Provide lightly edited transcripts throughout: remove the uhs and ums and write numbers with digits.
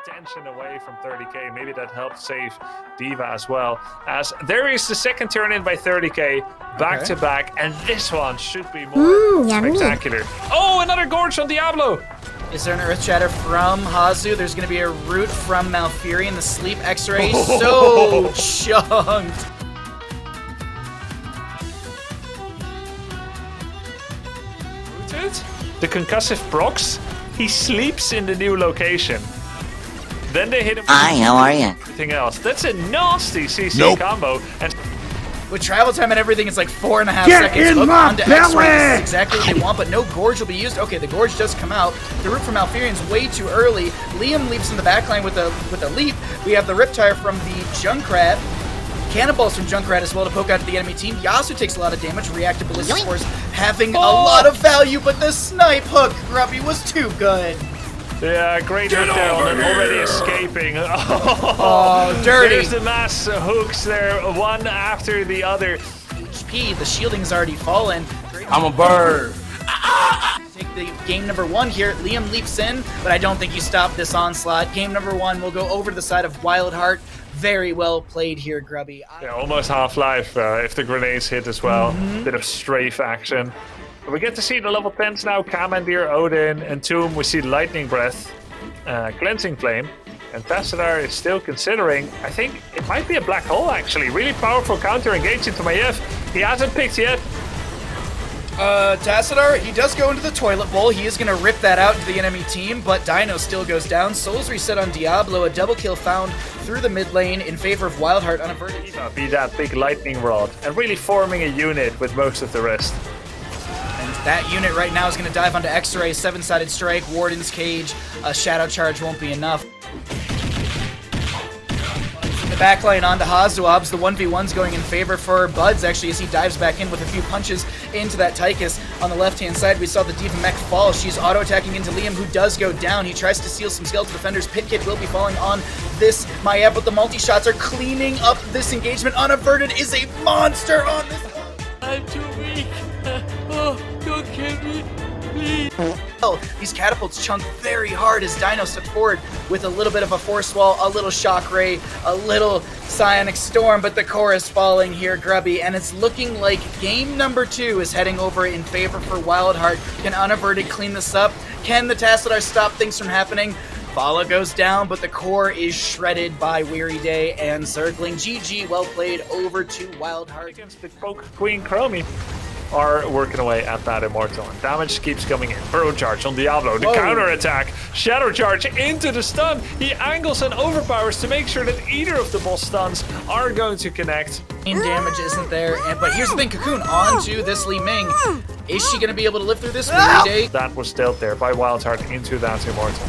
attention away from 30k. Maybe that helped save D.Va as well. As there is the second turn in by 30k, back to back, and this one should be more spectacular. Oh, another Gorge on Diablo! Is there an Earth Shatter from Hazu? There's going to be a root from Malfurion. The Sleep X-Ray so chunked. The concussive procs, he sleeps in the new location. Then they hit him. Hi, how are you? Everything else. That's a nasty CC combo. And with travel time and everything, it's like 4.5 seconds. Hook onto X-Ray. This is exactly what they want, but no Gorge will be used. Okay, the Gorge does come out. The root from Malfurion's way too early. Liam leaps in the backline with a leap. We have the Riptire from the Junkrat. Cannonballs from Junkrat as well to poke out to the enemy team. Yasu takes a lot of damage. Reactive Ballistic Force having a lot of value, but the snipe hook, Grubby, was too good. Yeah, great hook there on him, already escaping. Oh, dirty. There's the mass hooks there, one after the other. HP, the shielding's already fallen. I'm a bird. Take the game number 1 here. Liam leaps in, but I don't think you stop this onslaught. Game number 1 will go over to the side of WildHeart. Very well played here, Grubby. Yeah, almost half-life if the grenades hit as well. Bit of strafe action. But we get to see the level 10s now. Commandeer, Odin, and Tomb. We see Lightning Breath, Cleansing Flame. And Tassadar is still considering. I think it might be a Black Hole, actually. Really powerful counter engage into Maiev. He hasn't picked yet. Tassadar, he does go into the toilet bowl. He is going to rip that out to the enemy team, but Dino still goes down. Souls reset on Diablo. A double kill found through the mid lane in favor of WildHeart unaverted. Be that big lightning rod and really forming a unit with most of the rest. And that unit right now is going to dive onto X-Ray, 7-sided strike, Warden's Cage. A Shadow Charge won't be enough. The backline onto Hazuabs. The 1v1's going in favor for Buds, actually, as he dives back in with a few punches into that Tychus. On the left-hand side, we saw the D.Va mech fall. She's auto-attacking into Liam, who does go down. He tries to steal some skeletal defenders. Pit Kit will be falling on this Maiev, but the multi-shots are cleaning up this engagement. Unaverted is a monster on this. I'm too weak. Oh, don't kill me, please. These catapults chunk very hard as Dino steps forward with a little bit of a force wall, a little shock ray, a little psionic storm, but the core is falling here, Grubby, and it's looking like game number 2 is heading over in favor for WildHeart. Can Unaverted clean this up? Can the Tassadar stop things from happening? Vala goes down, but the core is shredded by Weary Day and Zergling. GG, well played, over to WildHeart. Against the Poke Queen Chromie are working away at that Immortal, and damage keeps coming in. Burrow Charge on Diablo, the counter attack, Shadow Charge into the stun. He angles and overpowers to make sure that either of the boss stuns are going to connect. Damage isn't there, but here's the thing, Cocoon onto this Li Ming. Is she going to be able to live through this Weary Day? That was dealt there by WildHeart into that Immortal.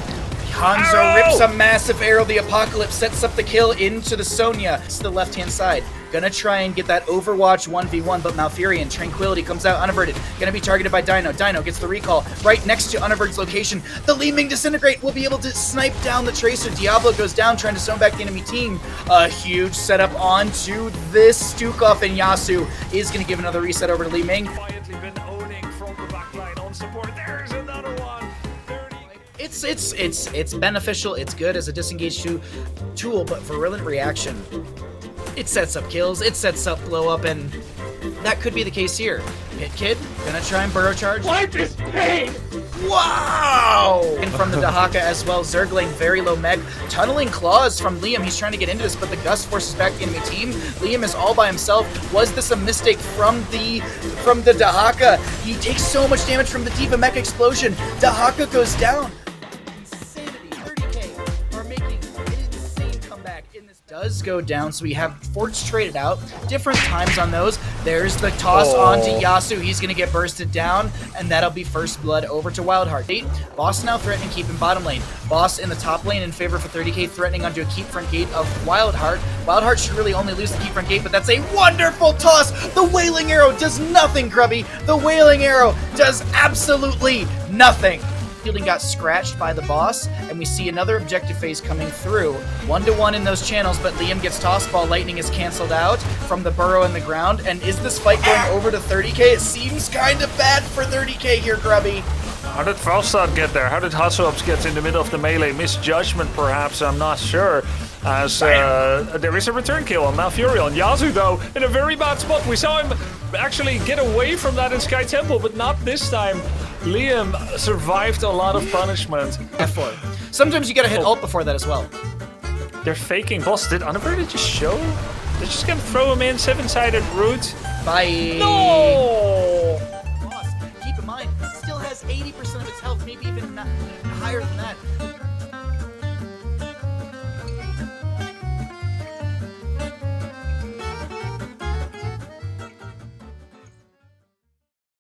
Hanzo rips a massive arrow. The Apocalypse sets up the kill into the Sonya. It's the left-hand side. Gonna try and get that Overwatch 1v1, but Malfurion, Tranquility comes out unaverted. Gonna be targeted by Dino. Dino gets the recall right next to Unaverted's location. The Li Ming Disintegrate will be able to snipe down the Tracer. Diablo goes down, trying to zone back the enemy team. A huge setup onto this Stukov, and Yasu is gonna give another reset over to Li Ming. Quietly been owning from the backline on support. There's another one. It's beneficial, it's good as a disengage tool, but Virulent Reaction, it sets up kills, it sets up blow up, and that could be the case here. Pit Kid, gonna try and Burrow Charge. Life is pain! Wow! And from the Dahaka as well, Zergling, very low mech. Tunneling Claws from Liam, he's trying to get into this, but the Gust forces back the enemy team. Liam is all by himself. Was this a mistake from the Dahaka? He takes so much damage from the D.Va mech explosion. Dahaka goes down. Does go down, so we have forts traded out, different times on those. There's the toss onto Yasu. He's gonna get bursted down, and that'll be first blood over to WildHeart. Boss now threatening keep in bottom lane. Boss in the top lane in favor for 30k, threatening onto a keep front gate of WildHeart. WildHeart should really only lose the keep front gate, but that's a wonderful toss. The Wailing Arrow does nothing, Grubby. The Wailing Arrow does absolutely nothing. Fielding got scratched by the boss, and we see another objective phase coming through. 1-to-1 in those channels, but Liam gets toss ball. Lightning is canceled out from the burrow in the ground. And is this fight going over to 30k? It seems kind of bad for 30k here, Grubby. How did Valstad get there? How did Hasselhoff get in the middle of the melee? Misjudgment, perhaps, I'm not sure. As there is a return kill on Malfurion. Yazoo, though, in a very bad spot. We saw him actually get away from that in Sky Temple, but not this time. Liam survived a lot of punishment. F4. Sometimes you gotta hit ult before that as well. They're faking boss. Did Unaverde just show? They're just gonna throw him in, 7-sided root. Bye. No! Boss, keep in mind, still has 80% of its health, maybe even higher than that.